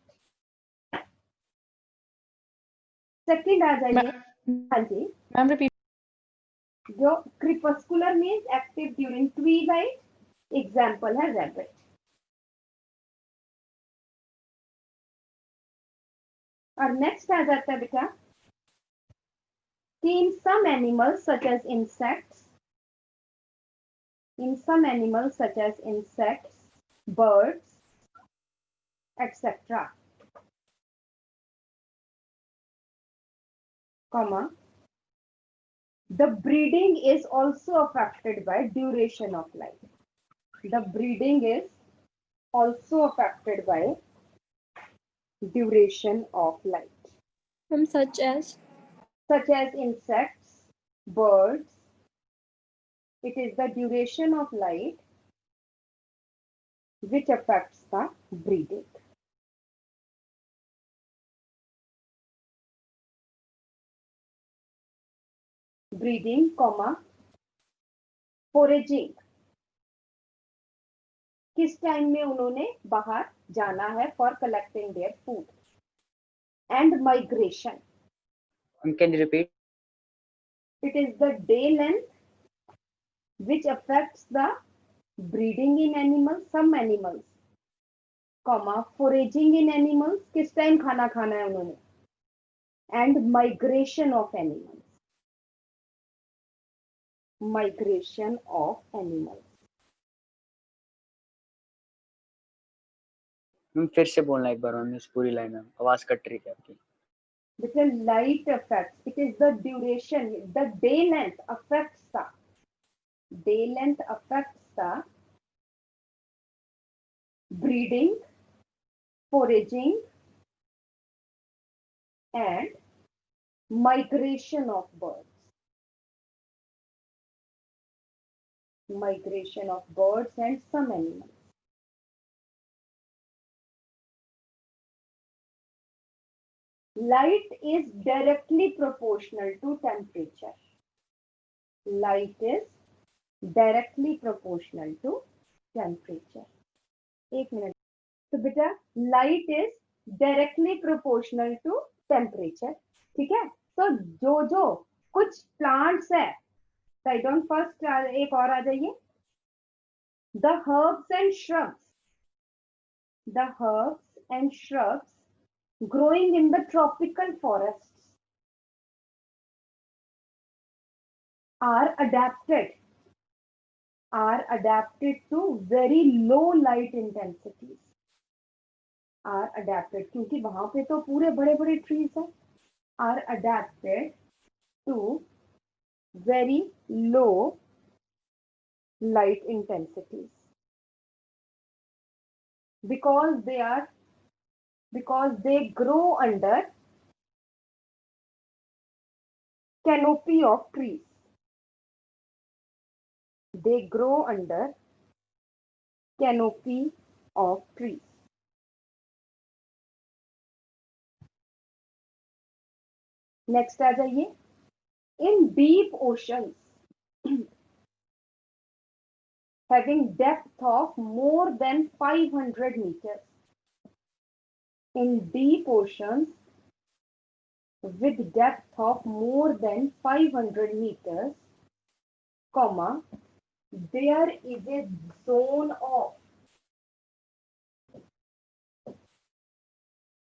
सेकंड आ जाइए। हाँ जी, मैम रिपीट। जो crepuscular means active during twilight, example है रैबिट। और नेक्स्ट आ जाता है बेटा कि in some animals such as insects, birds, etc., comma, the breeding is also affected by duration of life. The breeding is also affected by duration of life. such as Such as insects, birds, it is the duration of life which affects the breeding. Breeding, comma, foraging, किस time में उन्होंने बाहर जाना है for collecting their food, and migration, Can you repeat? it is the day length which affects the breeding in animals, some animals, comma, foraging in animals, किस time खाना खाना है उन्होंने, and migration of animals, migration of animals. Ma'am फिर से बोलना एक बार, ma'am इस पूरी लाइन में आवाज कट रही थी आपकी। Because light affects, it is the duration, the day length affects the breeding, foraging and migration of birds. Migration of birds and some animals. Light is directly proportional to temperature. Light is directly proportional to temperature. एक minute. तो बेटा light is directly proportional to temperature. ठीक है. तो जो कुछ plants है, write down first. एक और आ जाइए. The herbs and shrubs. The herbs and shrubs growing in the tropical forests are adapted to very low light intensities. Are adapted क्योंकि वहां पे तो पूरे बड़े बड़े trees हैं. Are adapted to very low light intensities because they grow under canopy of trees. They grow under canopy of trees. Next आ जाइए. In deep oceans having depth of more than 500 meters. In deep oceans with depth of more than 500 meters, comma, there is a zone of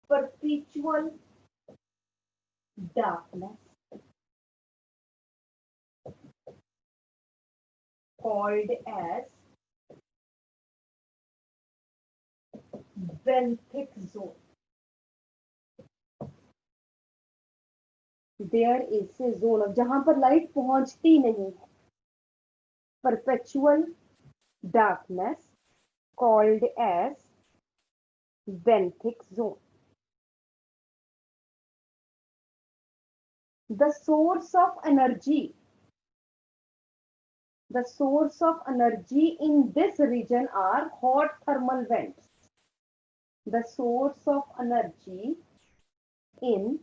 perpetual darkness called as benthic zone. There is a zone of जहां पर light पहुंचती नहीं है. Perpetual darkness called as benthic zone. The source of energy in this region are hot thermal vents. The source of energy in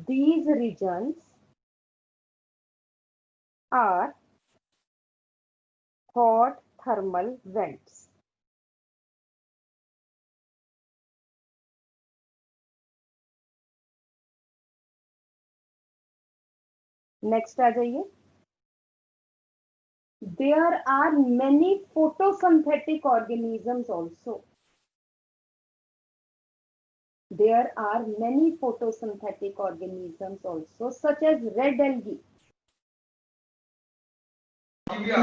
these regions are hot thermal vents. Next आ जाइए. There are many photosynthetic organisms also. There are many photosynthetic organisms also, such as red algae.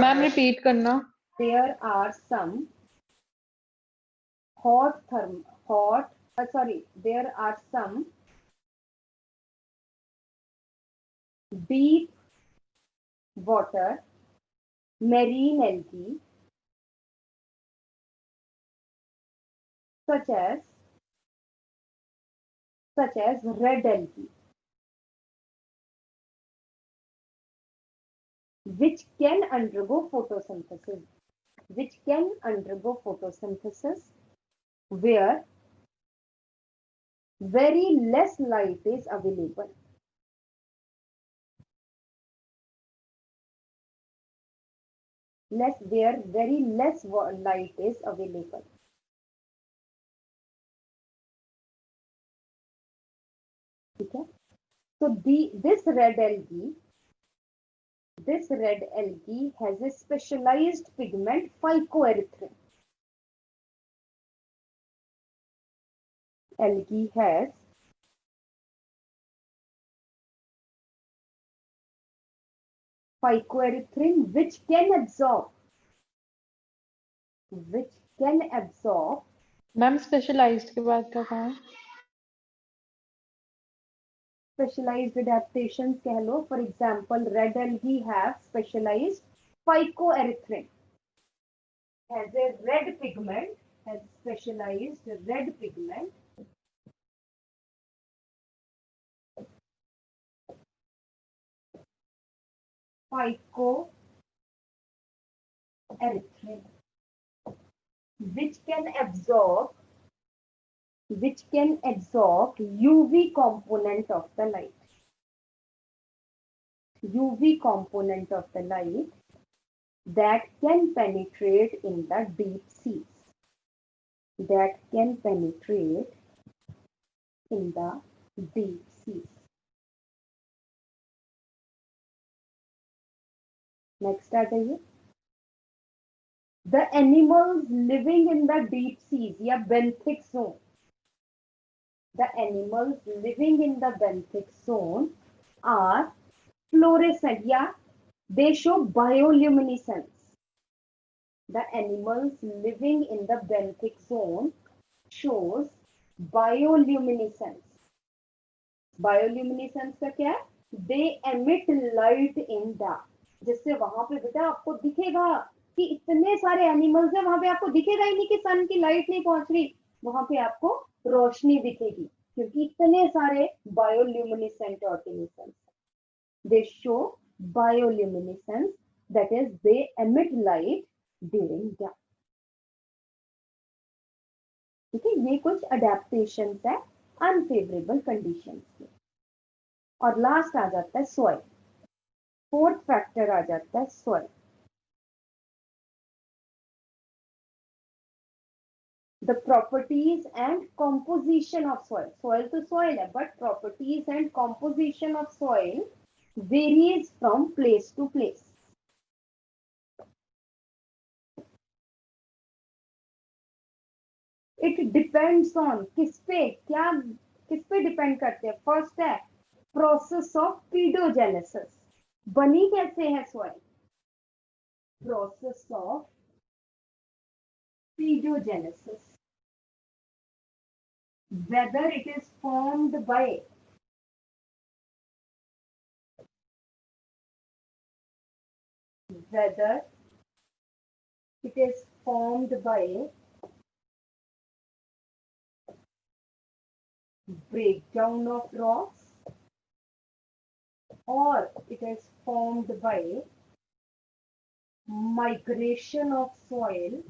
Ma'am repeat करना. There are some there are some deep water marine algae such as red algae, which can undergo photosynthesis where very less light is available. Where very less light is available. Okay. So this red algae has a specialized pigment phycoerythrin. Algae has phycoerythrin which can absorb ma'am specialised के बाद क्या कहा? specialized adaptations कह लो. For example, red algae have specialized phycoerythrin, has a red pigment, has specialized red pigment phycoerythrin which can absorb which can absorb UV component of the light. UV component of the light that can penetrate in the deep seas. That can penetrate in the deep seas. Next आ जाइए. The animals living in the deep seas या benthic zone. The animals living in the benthic zone are fluorescent. Yeah, they show bioluminescence. The animals living in the benthic zone shows bioluminescence. Bioluminescence का क्या है? They emit light in dark. जिससे वहां पे बेटा आपको दिखेगा कि इतने सारे एनिमल्स हैं, वहां पे आपको दिखेगा ही नहीं कि सन की लाइट नहीं पहुंच रही, वहां पे आपको रोशनी दिखेगी क्योंकि इतने सारे bioluminescent organisms. They show bioluminescence, that is they emit light during dark. ठीक है, ये कुछ अडेप्टेशंस है अनफेवरेबल कंडीशंस के. और लास्ट आ जाता है सॉइल. फोर्थ फैक्टर आ जाता है soil. The properties and composition of soil. Soil to soil है, but properties and composition of soil varies from place to place. It depends on किस पे डिपेंड करते हैं. फर्स्ट है प्रोसेस ऑफ पीडोजेनेसिस. बनी कैसे है soil? Process of paedogenesis. Whether it is formed by breakdown of rocks or it is formed by migration of soil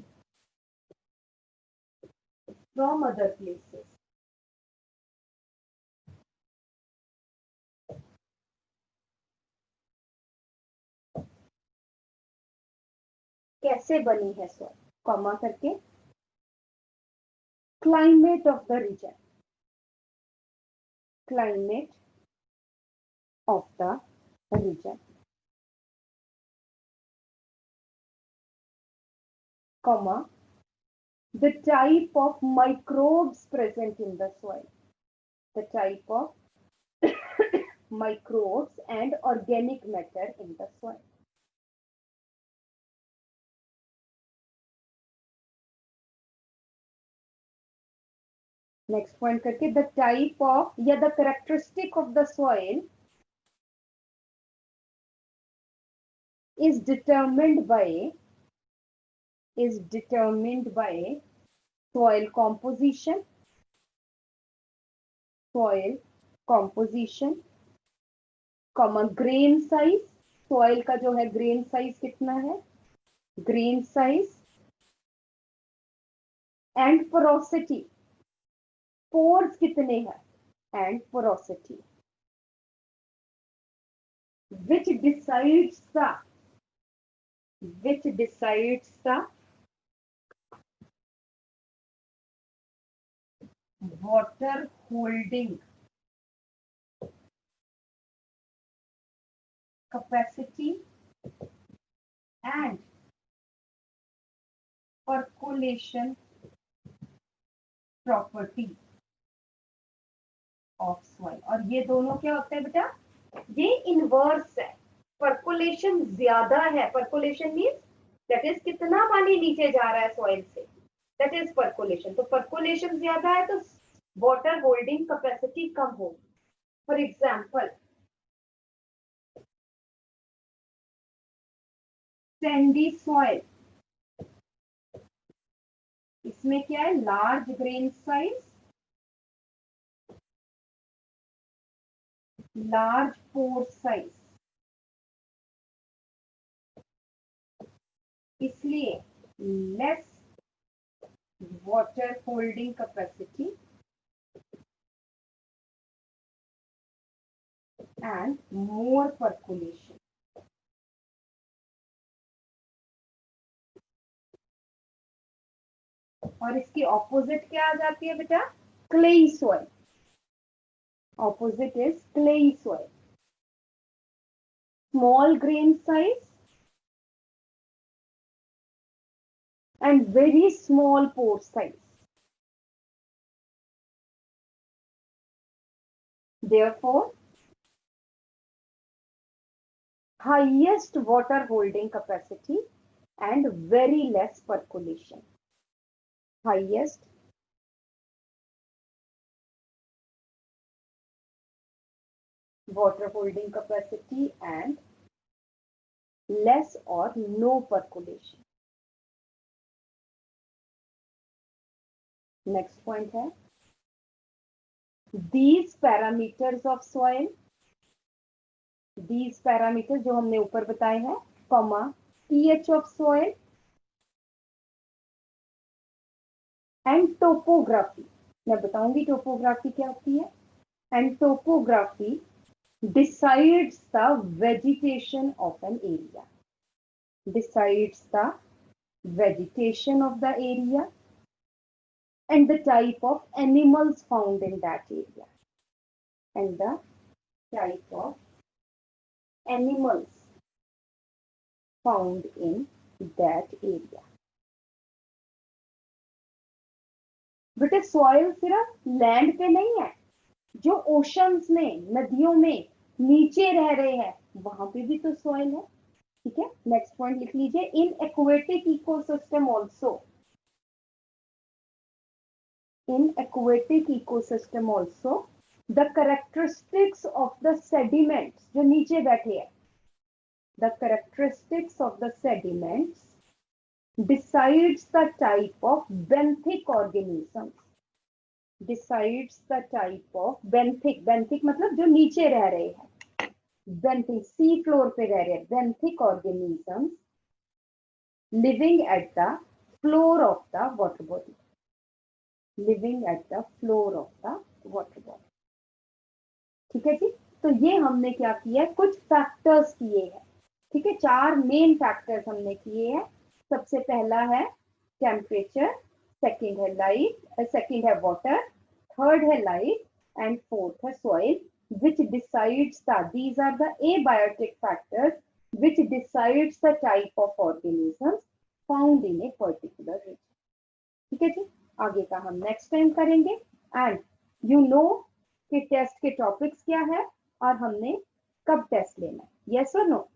from other places. कैसे बनी है सॉइल? कॉमा करके climate of the region. Climate of the region, comma, the type of microbes present in the soil. The type of microbes and organic matter in the soil. Next point करके the type of या the characteristic of the soil is determined by soil composition, comma grain size. soil का जो है grain size कितना है? grain size and porosity. pores कितने हैं? and porosity. which decides the water holding capacity and percolation property of soil. और ये दोनों क्या होते हैं बेटा? ये इनवर्स है. परकोलेशन ज्यादा है. परकोलेशन मीन्स दैट इज कितना पानी नीचे जा रहा है सॉइल से, दैट इज परकोलेशन. तो परकोलेशन ज्यादा है तो वाटर होल्डिंग कैपेसिटी कम होगी. फॉर एग्जांपल सैंडी सॉइल, इसमें क्या है? Large grain size, large pore size, इसलिए less water holding capacity and more percolation. और इसकी ऑपोजिट क्या आ जाती है बेटा? Clayey soil. Opposite is clay soil. Small grain size and very small pore size. Therefore, highest water holding capacity and very less percolation. Highest water holding capacity and less or no percolation. Next point है, these parameters of soil, these parameters जो हमने ऊपर बताए हैं, comma pH of soil and topography. मैं बताऊंगी topography क्या होती है. And topography decides the vegetation of an area. Decides the vegetation of the area and the type of animals found in that area. And the type of animals found in that area. बेटे soil सिर्फ land पे नहीं है, जो oceans में, नदियों में नीचे रह रहे हैं वहां पे भी तो सॉइल है. ठीक है, नेक्स्ट पॉइंट लिख लीजिए. In aquatic ecosystem also, in aquatic ecosystem also the characteristics of the sediments, जो नीचे बैठे हैं, the characteristics of the sediments decides the type of benthic organisms. Decides the type of benthic, benthic मतलब जो नीचे रह रहे हैं, benthic sea floor पे रह रहे हैं, benthic organisms living at the floor of the water body. Living at the floor of the water body. ठीक है जी. तो ये हमने क्या किया है, कुछ फैक्टर्स किए हैं. ठीक है, 4 मेन फैक्टर्स हमने किए हैं. सबसे पहला है टेम्परेचर, सेकंड है लाइट, सेकंड है वाटर, थर्ड है लाइट एंड फोर्थ है soil, which decides that these are the abiotic factors which decides the type of organisms found in a particular region. ठीक है जी, आगे का हम नेक्स्ट टाइम करेंगे. एंड यू नो कि टेस्ट के टॉपिक्स क्या है और हमने कब टेस्ट लेना है. यस और नो?